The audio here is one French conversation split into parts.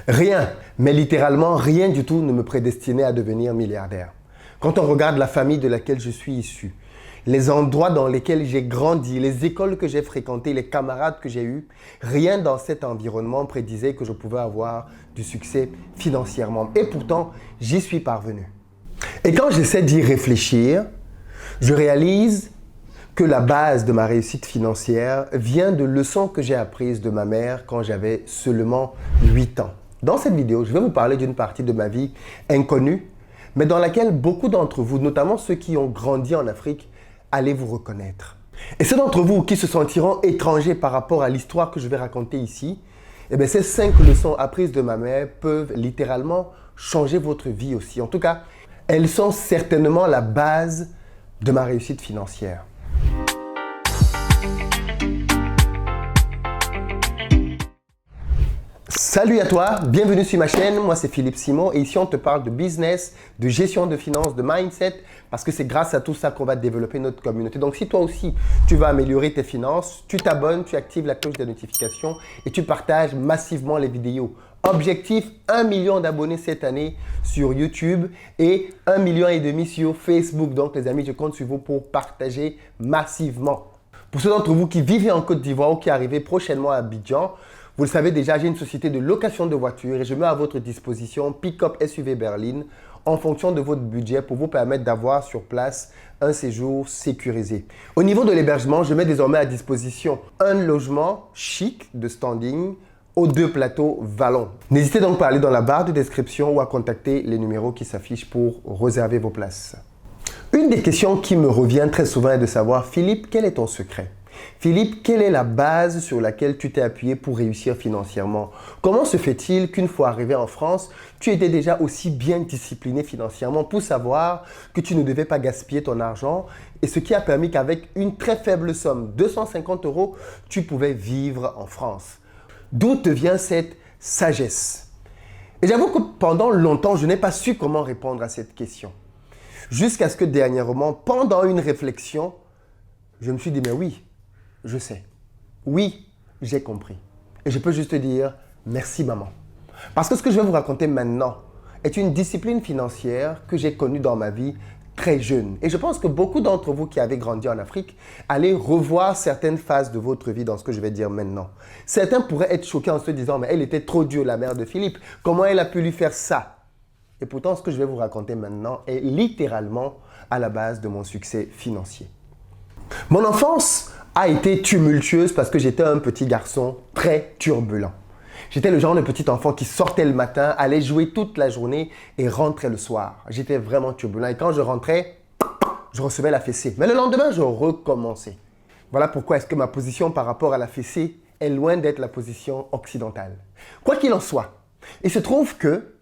Rien, mais littéralement rien du tout ne me prédestinait à devenir milliardaire. Quand on regarde la famille de laquelle je suis issu, les endroits dans lesquels j'ai grandi, les écoles que j'ai fréquentées, les camarades que j'ai eus, rien dans cet environnement prédisait que je pouvais avoir du succès financièrement. Et pourtant, j'y suis parvenu. Et quand j'essaie d'y réfléchir, je réalise que la base de ma réussite financière vient de leçons que j'ai apprises de ma mère quand j'avais seulement 8 ans. Dans cette vidéo, je vais vous parler d'une partie de ma vie inconnue, mais dans laquelle beaucoup d'entre vous, notamment ceux qui ont grandi en Afrique, allez vous reconnaître. Et ceux d'entre vous qui se sentiront étrangers par rapport à l'histoire que je vais raconter ici, eh bien, ces 5 leçons apprises de ma mère peuvent littéralement changer votre vie aussi. En tout cas, elles sont certainement la base de ma réussite financière. Salut à toi, bienvenue sur ma chaîne, moi c'est Philippe Simon et ici on te parle de business, de gestion de finances, de mindset parce que c'est grâce à tout ça qu'on va développer notre communauté. Donc si toi aussi tu veux améliorer tes finances, tu t'abonnes, tu actives la cloche de notification et tu partages massivement les vidéos. Objectif 1 million d'abonnés cette année sur YouTube et 1,5 million sur Facebook. Donc les amis, je compte sur vous pour partager massivement. Pour ceux d'entre vous qui vivent en Côte d'Ivoire ou qui arrivez prochainement à Abidjan, vous le savez déjà, j'ai une société de location de voitures et je mets à votre disposition Pick-up SUV Berline en fonction de votre budget pour vous permettre d'avoir sur place un séjour sécurisé. Au niveau de l'hébergement, je mets désormais à disposition un logement chic de standing aux 2 plateaux vallons. N'hésitez donc pas à aller dans la barre de description ou à contacter les numéros qui s'affichent pour réserver vos places. Une des questions qui me revient très souvent est de savoir, Philippe, quel est ton secret ? Philippe, quelle est la base sur laquelle tu t'es appuyé pour réussir financièrement? Comment se fait-il qu'une fois arrivé en France, tu étais déjà aussi bien discipliné financièrement pour savoir que tu ne devais pas gaspiller ton argent et ce qui a permis qu'avec une très faible somme, 250 €, tu pouvais vivre en France? D'où te vient cette sagesse? Et j'avoue que pendant longtemps, je n'ai pas su comment répondre à cette question. Jusqu'à ce que dernièrement, pendant une réflexion, je me suis dit, mais oui, je sais. Oui, j'ai compris. Et je peux juste te dire, merci maman. Parce que ce que je vais vous raconter maintenant est une discipline financière que j'ai connue dans ma vie très jeune. Et je pense que beaucoup d'entre vous qui avez grandi en Afrique, allez revoir certaines phases de votre vie dans ce que je vais dire maintenant. Certains pourraient être choqués en se disant, mais elle était trop dure, la mère de Philippe. Comment elle a pu lui faire ça? Et pourtant, ce que je vais vous raconter maintenant est littéralement à la base de mon succès financier. Mon enfance a été tumultueuse parce que j'étais un petit garçon très turbulent. J'étais le genre de petit enfant qui sortait le matin, allait jouer toute la journée et rentrait le soir. J'étais vraiment turbulent et quand je rentrais, je recevais la fessée. Mais le lendemain, je recommençais. Voilà pourquoi est-ce que ma position par rapport à la fessée est loin d'être la position occidentale. Quoi qu'il en soit, il se trouve que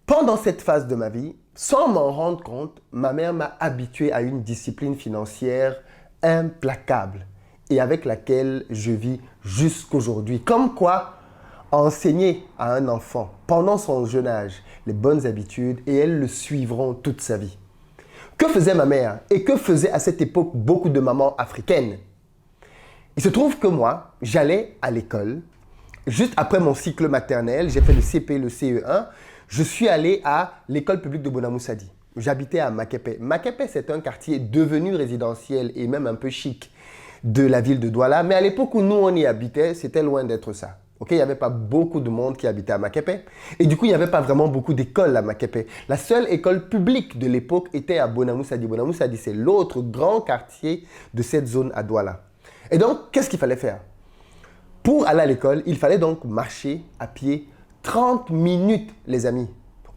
pendant cette phase de ma vie, sans m'en rendre compte, ma mère m'a habitué à une discipline financière implacable et avec laquelle je vis jusqu'aujourd'hui. Comme quoi, enseigner à un enfant pendant son jeune âge les bonnes habitudes et elles le suivront toute sa vie. Que faisait ma mère et que faisaient à cette époque beaucoup de mamans africaines? Il se trouve que moi, j'allais à l'école. Juste après mon cycle maternel, j'ai fait le CP, le CE1. Je suis allé à l'école publique de Bonamoussadi. J'habitais à Makepe. Makepe, c'est un quartier devenu résidentiel et même un peu chic de la ville de Douala. Mais à l'époque où nous, on y habitait, c'était loin d'être ça. Okay? Il n'y avait pas beaucoup de monde qui habitait à Makepe. Et du coup, il n'y avait pas vraiment beaucoup d'écoles à Makepe. La seule école publique de l'époque était à Bonamoussadi. Bonamoussadi, c'est l'autre grand quartier de cette zone à Douala. Et donc, qu'est-ce qu'il fallait faire? Pour aller à l'école, il fallait donc marcher à pied 30 minutes, les amis.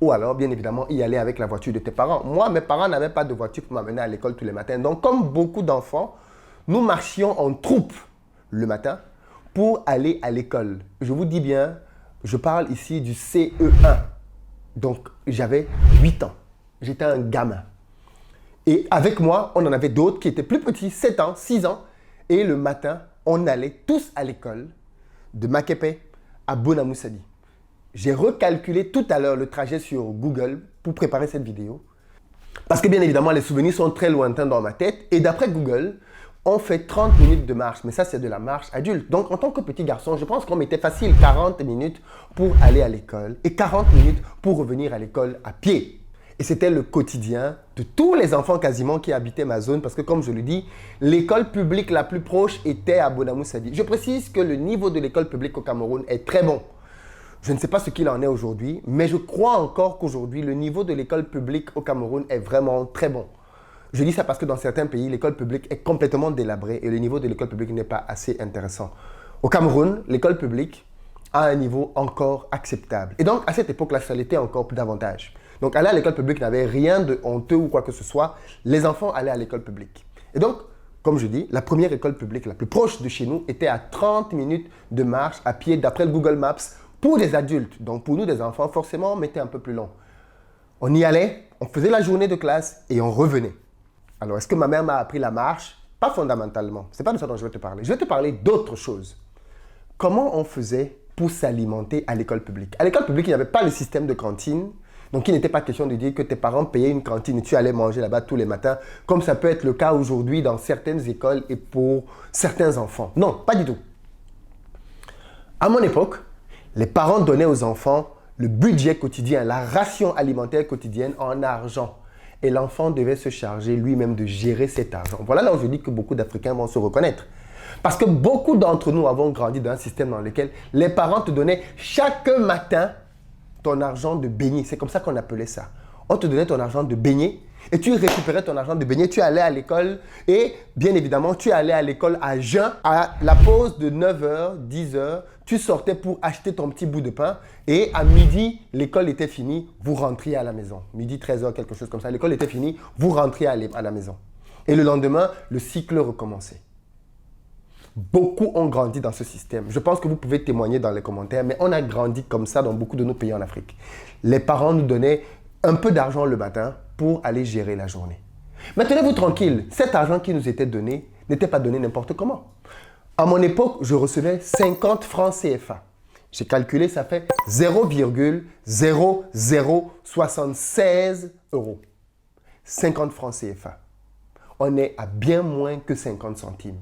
Ou alors, bien évidemment, y aller avec la voiture de tes parents. Moi, mes parents n'avaient pas de voiture pour m'amener à l'école tous les matins. Donc, comme beaucoup d'enfants, nous marchions en troupe le matin pour aller à l'école. Je vous dis bien, je parle ici du CE1. Donc, j'avais 8 ans. J'étais un gamin. Et avec moi, on en avait d'autres qui étaient plus petits, 7 ans, 6 ans. Et le matin, on allait tous à l'école de Makepe à Bonamoussadi. J'ai recalculé tout à l'heure le trajet sur Google pour préparer cette vidéo. Parce que bien évidemment, les souvenirs sont très lointains dans ma tête. Et d'après Google, on fait 30 minutes de marche, mais ça, c'est de la marche adulte. Donc, en tant que petit garçon, je pense qu'on mettait facile 40 minutes pour aller à l'école et 40 minutes pour revenir à l'école à pied. Et c'était le quotidien de tous les enfants quasiment qui habitaient ma zone parce que, comme je le dis, l'école publique la plus proche était à Bonamou-Sadi. Je précise que le niveau de l'école publique au Cameroun est très bon. Je ne sais pas ce qu'il en est aujourd'hui, mais je crois encore qu'aujourd'hui, le niveau de l'école publique au Cameroun est vraiment très bon. Je dis ça parce que dans certains pays, l'école publique est complètement délabrée et le niveau de l'école publique n'est pas assez intéressant. Au Cameroun, l'école publique a un niveau encore acceptable. Et donc, à cette époque-là, ça l'était encore plus davantage. Donc, aller à l'école publique n'avait rien de honteux ou quoi que ce soit. Les enfants allaient à l'école publique. Et donc, comme je dis, la première école publique la plus proche de chez nous était à 30 minutes de marche à pied d'après le Google Maps pour des adultes. Donc, pour nous, des enfants, forcément, on mettait un peu plus long. On y allait, on faisait la journée de classe et on revenait. Alors, est-ce que ma mère m'a appris la marche? Pas fondamentalement. Ce n'est pas de ça dont je vais te parler. Je vais te parler d'autre chose. Comment on faisait pour s'alimenter à l'école publique? À l'école publique, il n'y avait pas le système de cantine. Donc, il n'était pas question de dire que tes parents payaient une cantine et tu allais manger là-bas tous les matins, comme ça peut être le cas aujourd'hui dans certaines écoles et pour certains enfants. Non, pas du tout. À mon époque, les parents donnaient aux enfants le budget quotidien, la ration alimentaire quotidienne en argent. Et l'enfant devait se charger lui-même de gérer cet argent. Voilà là où je dis que beaucoup d'Africains vont se reconnaître. Parce que beaucoup d'entre nous avons grandi dans un système dans lequel les parents te donnaient chaque matin ton argent de beignet. C'est comme ça qu'on appelait ça. On te donnait ton argent de beignet et tu récupérais ton argent de beignet. Tu allais à l'école et bien évidemment, tu allais à l'école à jeun. À la pause de 9h, 10h, tu sortais pour acheter ton petit bout de pain et à midi, l'école était finie, vous rentriez à la maison. Midi, 13h, quelque chose comme ça. L'école était finie, vous rentriez à la maison. Et le lendemain, le cycle recommençait. Beaucoup ont grandi dans ce système. Je pense que vous pouvez témoigner dans les commentaires, mais on a grandi comme ça dans beaucoup de nos pays en Afrique. Les parents nous donnaient un peu d'argent le matin pour aller gérer la journée. Mais tenez-vous tranquille, cet argent qui nous était donné n'était pas donné n'importe comment. À mon époque, je recevais 50 francs CFA. J'ai calculé, ça fait 0,0076 euros. 50 francs CFA. On est à bien moins que 50 centimes.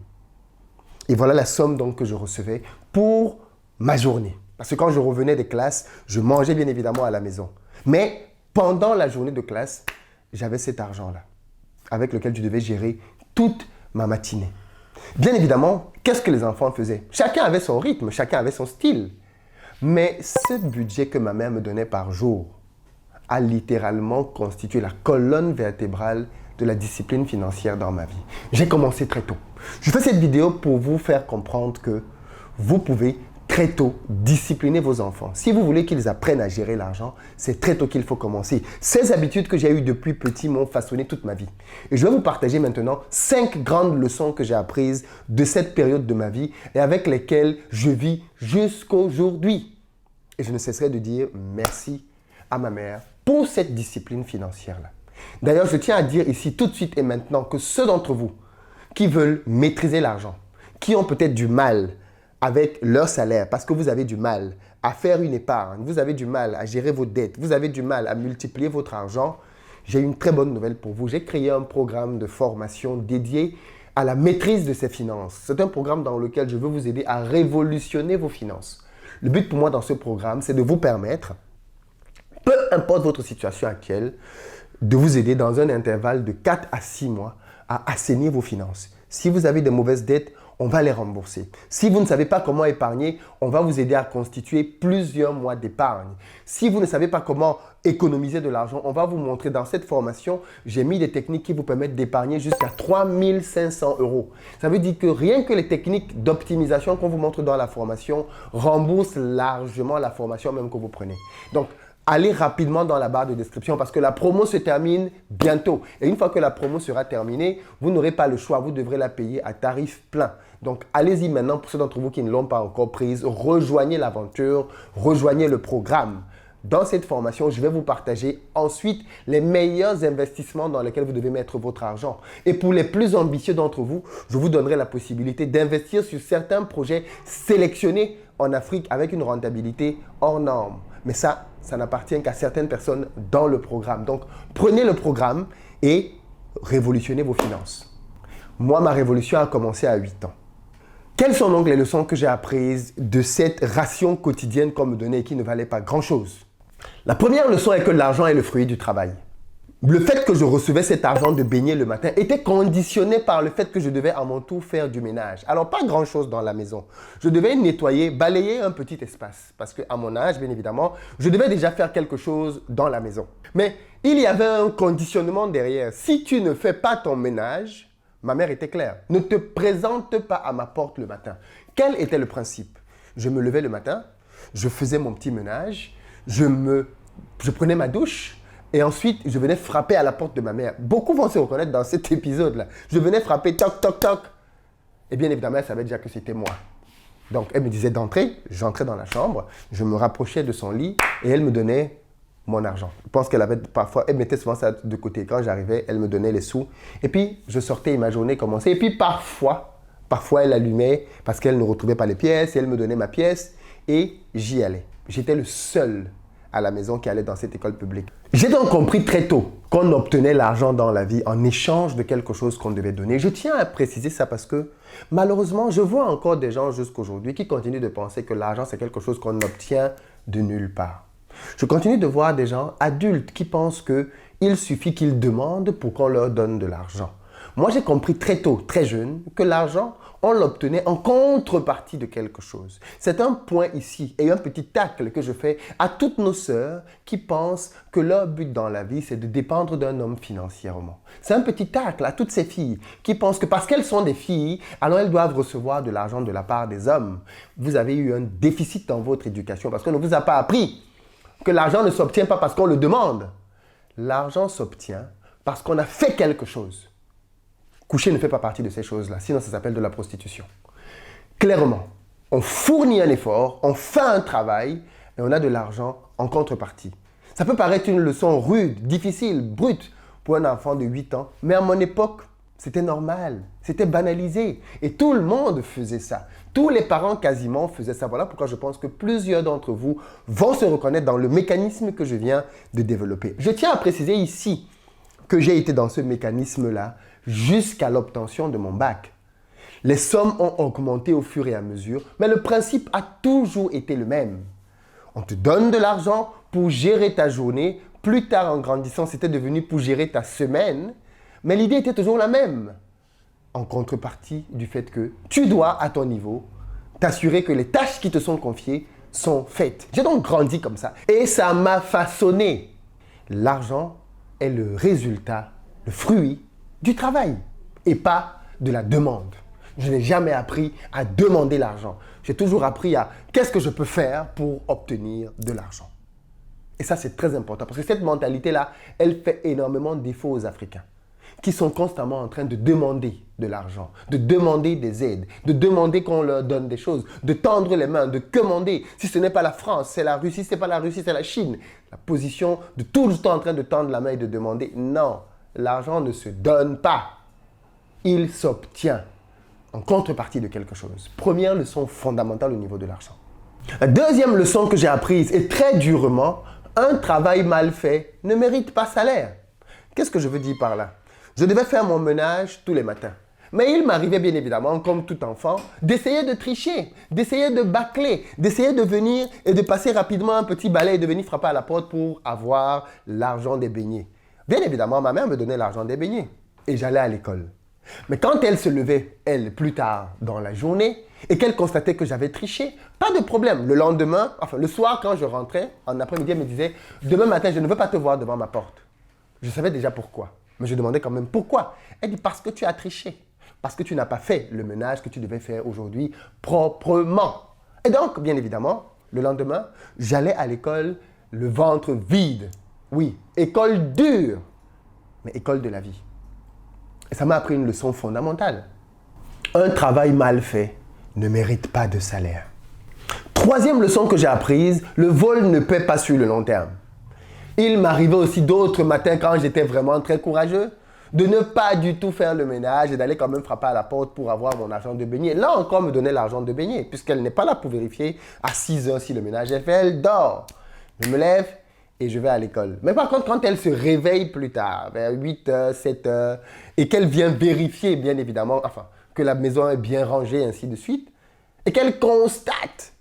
Et voilà la somme donc que je recevais pour ma journée. Parce que quand je revenais des classes, je mangeais bien évidemment à la maison. Mais pendant la journée de classe, j'avais cet argent-là, avec lequel je devais gérer toute ma matinée. Bien évidemment, qu'est-ce que les enfants faisaient? Chacun avait son rythme, chacun avait son style. Mais ce budget que ma mère me donnait par jour a littéralement constitué la colonne vertébrale de la discipline financière dans ma vie. J'ai commencé très tôt. Je fais cette vidéo pour vous faire comprendre que vous pouvez très tôt discipliner vos enfants. Si vous voulez qu'ils apprennent à gérer l'argent, c'est très tôt qu'il faut commencer. Ces habitudes que j'ai eues depuis petit m'ont façonné toute ma vie. Et je vais vous partager maintenant 5 grandes leçons que j'ai apprises de cette période de ma vie et avec lesquelles je vis jusqu'aujourd'hui. Et je ne cesserai de dire merci à ma mère pour cette discipline financière-là. D'ailleurs, je tiens à dire ici tout de suite et maintenant que ceux d'entre vous qui veulent maîtriser l'argent, qui ont peut-être du mal avec leur salaire parce que vous avez du mal à faire une épargne, vous avez du mal à gérer vos dettes, vous avez du mal à multiplier votre argent, j'ai une très bonne nouvelle pour vous. J'ai créé un programme de formation dédié à la maîtrise de ces finances. C'est un programme dans lequel je veux vous aider à révolutionner vos finances. Le but pour moi dans ce programme, c'est de vous permettre, peu importe votre situation actuelle, de vous aider dans un intervalle de 4 à 6 mois à assainir vos finances. Si vous avez de mauvaises dettes, on va les rembourser. Si vous ne savez pas comment épargner, on va vous aider à constituer plusieurs mois d'épargne. Si vous ne savez pas comment économiser de l'argent, on va vous montrer dans cette formation, j'ai mis des techniques qui vous permettent d'épargner jusqu'à 3 500 euros. Ça veut dire que rien que les techniques d'optimisation qu'on vous montre dans la formation remboursent largement la formation même que vous prenez. Donc, allez rapidement dans la barre de description parce que la promo se termine bientôt. Et une fois que la promo sera terminée, vous n'aurez pas le choix. Vous devrez la payer à tarif plein. Donc, allez-y maintenant pour ceux d'entre vous qui ne l'ont pas encore prise. Rejoignez l'aventure, rejoignez le programme. Dans cette formation, je vais vous partager ensuite les meilleurs investissements dans lesquels vous devez mettre votre argent. Et pour les plus ambitieux d'entre vous, je vous donnerai la possibilité d'investir sur certains projets sélectionnés en Afrique avec une rentabilité hors norme. Mais ça n'appartient qu'à certaines personnes dans le programme. Donc, prenez le programme et révolutionnez vos finances. Moi, ma révolution a commencé à 8 ans. Quelles sont donc les leçons que j'ai apprises de cette ration quotidienne qu'on me donnait et qui ne valait pas grand-chose? La première leçon est que l'argent est le fruit du travail. Le fait que je recevais cet argent de beignet le matin était conditionné par le fait que je devais à mon tour faire du ménage. Alors, pas grand-chose dans la maison. Je devais nettoyer, balayer un petit espace. Parce qu'à mon âge, bien évidemment, je devais déjà faire quelque chose dans la maison. Mais il y avait un conditionnement derrière. Si tu ne fais pas ton ménage, ma mère était claire. Ne te présente pas à ma porte le matin. Quel était le principe? Je me levais le matin, je faisais mon petit ménage, je prenais ma douche et ensuite je venais frapper à la porte de ma mère. Beaucoup vont se reconnaître dans cet épisode-là. Je venais frapper, toc, toc, toc. Et bien évidemment, elle savait déjà que c'était moi. Donc elle me disait d'entrer, j'entrais dans la chambre, je me rapprochais de son lit et elle me donnait mon argent. Je pense qu'elle avait parfois, elle mettait souvent ça de côté. Quand j'arrivais, elle me donnait les sous. Et puis, je sortais et ma journée commençait. Et puis, parfois, elle allumait parce qu'elle ne retrouvait pas les pièces et elle me donnait ma pièce et j'y allais. J'étais le seul à la maison qui allait dans cette école publique. J'ai donc compris très tôt qu'on obtenait l'argent dans la vie en échange de quelque chose qu'on devait donner. Je tiens à préciser ça parce que malheureusement, je vois encore des gens jusqu'aujourd'hui qui continuent de penser que l'argent, c'est quelque chose qu'on obtient de nulle part. Je continue de voir des gens adultes qui pensent qu'il suffit qu'ils demandent pour qu'on leur donne de l'argent. Moi, j'ai compris très tôt, très jeune, que l'argent, on l'obtenait en contrepartie de quelque chose. C'est un point ici et un petit tacle que je fais à toutes nos sœurs qui pensent que leur but dans la vie, c'est de dépendre d'un homme financièrement. C'est un petit tacle à toutes ces filles qui pensent que parce qu'elles sont des filles, alors elles doivent recevoir de l'argent de la part des hommes. Vous avez eu un déficit dans votre éducation parce qu'on ne vous a pas appris que l'argent ne s'obtient pas parce qu'on le demande. L'argent s'obtient parce qu'on a fait quelque chose. Coucher ne fait pas partie de ces choses-là, sinon ça s'appelle de la prostitution. Clairement, on fournit un effort, on fait un travail et on a de l'argent en contrepartie. Ça peut paraître une leçon rude, difficile, brute pour un enfant de 8 ans, mais à mon époque, c'était normal, c'était banalisé et tout le monde faisait ça. Tous les parents quasiment faisaient ça. Voilà pourquoi je pense que plusieurs d'entre vous vont se reconnaître dans le mécanisme que je viens de développer. Je tiens à préciser ici que j'ai été dans ce mécanisme-là jusqu'à l'obtention de mon bac. Les sommes ont augmenté au fur et à mesure, mais le principe a toujours été le même. On te donne de l'argent pour gérer ta journée. Plus tard, en grandissant, c'était devenu pour gérer ta semaine. Mais l'idée était toujours la même, en contrepartie du fait que tu dois, à ton niveau, t'assurer que les tâches qui te sont confiées sont faites. J'ai donc grandi comme ça et ça m'a façonné. L'argent est le résultat, le fruit du travail et pas de la demande. Je n'ai jamais appris à demander l'argent. J'ai toujours appris à qu'est-ce que je peux faire pour obtenir de l'argent. Et ça, c'est très important parce que cette mentalité-là, elle fait énormément défaut aux Africains qui sont constamment en train de demander de l'argent, de demander des aides, de demander qu'on leur donne des choses, de tendre les mains, de commander. Si ce n'est pas la France, c'est la Russie, si ce n'est pas la Russie, c'est la Chine. La position de tout le temps en train de tendre la main et de demander. Non, l'argent ne se donne pas. Il s'obtient en contrepartie de quelque chose. Première leçon fondamentale au niveau de l'argent. La deuxième leçon que j'ai apprise, et très durement, un travail mal fait ne mérite pas salaire. Qu'est-ce que je veux dire par là? Je devais faire mon ménage tous les matins. Mais il m'arrivait bien évidemment, comme tout enfant, d'essayer de tricher, d'essayer de bâcler, d'essayer de venir et de passer rapidement un petit balai et de venir frapper à la porte pour avoir l'argent des beignets. Bien évidemment, ma mère me donnait l'argent des beignets et j'allais à l'école. Mais quand elle se levait, elle, plus tard dans la journée, et qu'elle constatait que j'avais triché, pas de problème. Le lendemain, enfin le soir quand je rentrais, en après-midi, elle me disait « Demain matin, je ne veux pas te voir devant ma porte. » Je savais déjà pourquoi. Mais je demandais quand même pourquoi. Elle dit parce que tu as triché. Parce que tu n'as pas fait le ménage que tu devais faire aujourd'hui proprement. Et donc, bien évidemment, le lendemain, j'allais à l'école le ventre vide. Oui, école dure, mais école de la vie. Et ça m'a appris une leçon fondamentale. Un travail mal fait ne mérite pas de salaire. Troisième leçon que j'ai apprise, le vol ne paie pas sur le long terme. Il m'arrivait aussi d'autres matins quand j'étais vraiment très courageux de ne pas du tout faire le ménage et d'aller quand même frapper à la porte pour avoir mon argent de beignet. Là encore, me donner l'argent de beignet puisqu'elle n'est pas là pour vérifier à 6 heures si le ménage est fait, elle dort. Je me lève et je vais à l'école. Mais par contre, quand elle se réveille plus tard, vers 8h, 7h, et qu'elle vient vérifier, bien évidemment, enfin, que la maison est bien rangée, ainsi de suite, et qu'elle constate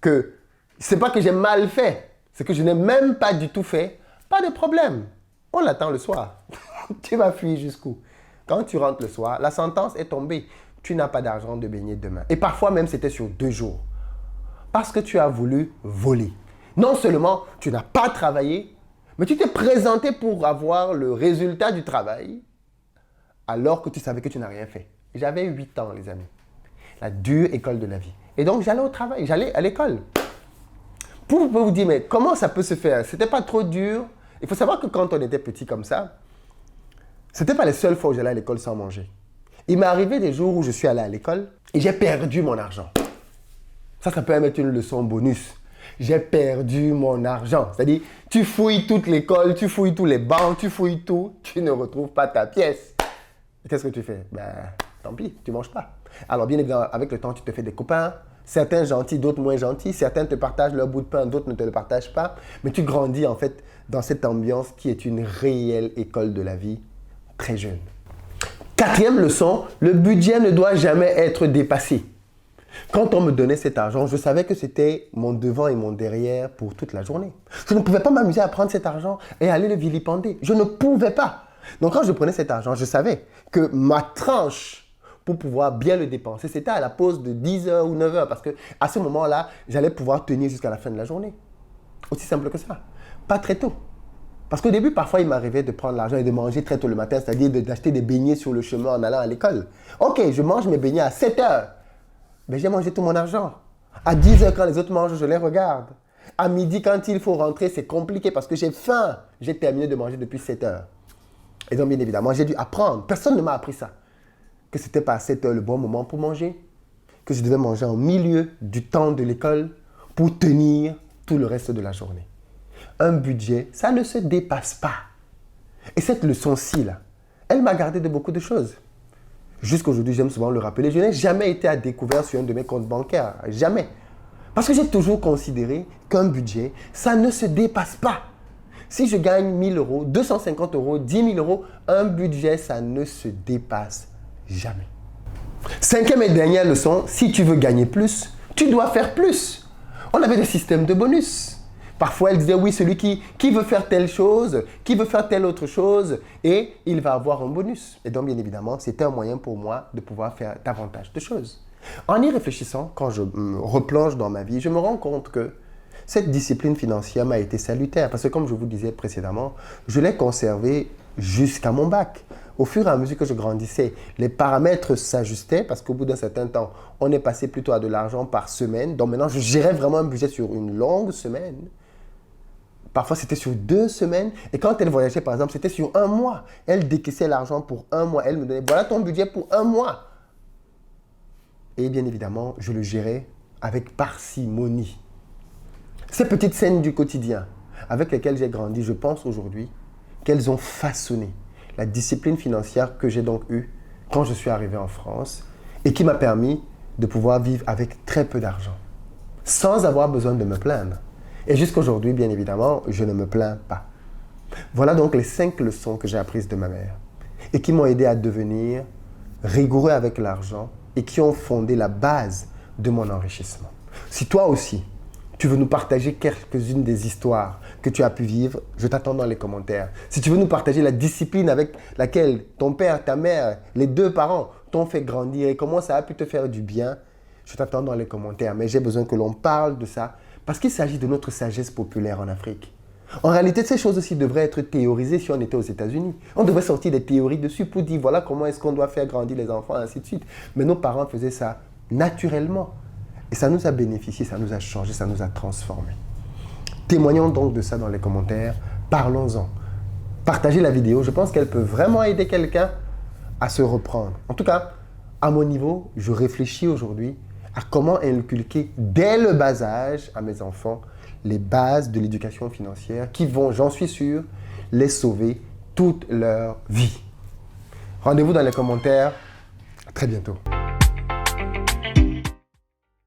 que c'est pas que j'ai mal fait, c'est que je n'ai même pas du tout fait, pas de problème. On l'attend le soir. Tu vas fuir jusqu'où? Quand tu rentres le soir, la sentence est tombée. Tu n'as pas d'argent de baigner demain. Et parfois même, c'était sur 2 jours. Parce que tu as voulu voler. Non seulement tu n'as pas travaillé, mais tu t'es présenté pour avoir le résultat du travail, alors que tu savais que tu n'as rien fait. J'avais 8 ans, les amis. La dure école de la vie. Et donc, j'allais au travail, j'allais à l'école. Pour vous dire, mais comment ça peut se faire? C'était pas trop dur. Il faut savoir que quand on était petit comme ça, c'était pas les seules fois où j'allais à l'école sans manger. Il m'est arrivé des jours où je suis allé à l'école et j'ai perdu mon argent. Ça peut être une leçon bonus. J'ai perdu mon argent. C'est-à-dire, tu fouilles toute l'école, tu fouilles tous les bancs, tu fouilles tout, tu ne retrouves pas ta pièce. Qu'est-ce que tu fais? Ben, tant pis, tu ne manges pas. Alors, bien évidemment, avec le temps, tu te fais des copains. Certains gentils, d'autres moins gentils. Certains te partagent leur bout de pain, d'autres ne te le partagent pas. Mais tu grandis, en fait, dans cette ambiance qui est une réelle école de la vie, très jeune. 4e leçon, le budget ne doit jamais être dépassé. Quand on me donnait cet argent, je savais que c'était mon devant et mon derrière pour toute la journée. Je ne pouvais pas m'amuser à prendre cet argent et aller le vilipender. Je ne pouvais pas. Donc quand je prenais cet argent, je savais que ma tranche pour pouvoir bien le dépenser, c'était à la pause de 10h ou 9h parce qu'à ce moment-là, j'allais pouvoir tenir jusqu'à la fin de la journée. Aussi simple que ça. Pas très tôt. Parce qu'au début, parfois, il m'arrivait de prendre l'argent et de manger très tôt le matin, c'est-à-dire d'acheter des beignets sur le chemin en allant à l'école. Ok, je mange mes beignets à 7h. Mais j'ai mangé tout mon argent. À 10h, quand les autres mangent, je les regarde. À midi, quand il faut rentrer, c'est compliqué parce que j'ai faim. J'ai terminé de manger depuis 7h. Et donc, bien évidemment, j'ai dû apprendre. Personne ne m'a appris ça. Que ce n'était pas à 7h le bon moment pour manger. Que je devais manger au milieu du temps de l'école pour tenir tout le reste de la journée. Un budget, ça ne se dépasse pas. Et cette leçon-ci, là, elle m'a gardé de beaucoup de choses. Jusqu'aujourd'hui, j'aime souvent le rappeler, je n'ai jamais été à découvert sur un de mes comptes bancaires. Jamais. Parce que j'ai toujours considéré qu'un budget, ça ne se dépasse pas. Si je gagne 1000 euros, 250 euros, 10 000 euros, un budget, ça ne se dépasse jamais. 5e et dernière leçon, si tu veux gagner plus, tu dois faire plus. On avait des systèmes de bonus. Parfois, elle disait, oui, celui qui veut faire telle chose, qui veut faire telle autre chose, et il va avoir un bonus. Et donc, bien évidemment, c'était un moyen pour moi de pouvoir faire davantage de choses. En y réfléchissant, quand je me replonge dans ma vie, je me rends compte que cette discipline financière m'a été salutaire. Parce que, comme je vous disais précédemment, je l'ai conservée jusqu'à mon bac. Au fur et à mesure que je grandissais, les paramètres s'ajustaient parce qu'au bout d'un certain temps, on est passé plutôt à de l'argent par semaine. Donc maintenant, je gérais vraiment un budget sur une longue semaine. Parfois, c'était sur 2 semaines. Et quand elle voyageait, par exemple, c'était sur 1 mois. Elle décaissait l'argent pour 1 mois. Elle me donnait, voilà ton budget pour 1 mois. Et bien évidemment, je le gérais avec parcimonie. Ces petites scènes du quotidien avec lesquelles j'ai grandi, je pense aujourd'hui qu'elles ont façonné la discipline financière que j'ai donc eue quand je suis arrivé en France et qui m'a permis de pouvoir vivre avec très peu d'argent, sans avoir besoin de me plaindre. Et jusqu'aujourd'hui, bien évidemment, je ne me plains pas. Voilà donc les 5 leçons que j'ai apprises de ma mère et qui m'ont aidé à devenir rigoureux avec l'argent et qui ont fondé la base de mon enrichissement. Si toi aussi, tu veux nous partager quelques-unes des histoires que tu as pu vivre, je t'attends dans les commentaires. Si tu veux nous partager la discipline avec laquelle ton père, ta mère, les 2 parents t'ont fait grandir et comment ça a pu te faire du bien, je t'attends dans les commentaires. Mais j'ai besoin que l'on parle de ça parce qu'il s'agit de notre sagesse populaire en Afrique. En réalité, ces choses aussi devraient être théorisées si on était aux États-Unis. On devrait sortir des théories dessus pour dire voilà comment est-ce qu'on doit faire grandir les enfants, ainsi de suite. Mais nos parents faisaient ça naturellement. Et ça nous a bénéficié, ça nous a changé, ça nous a transformés. Témoignons donc de ça dans les commentaires. Parlons-en. Partagez la vidéo. Je pense qu'elle peut vraiment aider quelqu'un à se reprendre. En tout cas, à mon niveau, je réfléchis aujourd'hui à comment inculquer dès le bas âge à mes enfants les bases de l'éducation financière qui vont, j'en suis sûr, les sauver toute leur vie. Rendez-vous dans les commentaires. À très bientôt.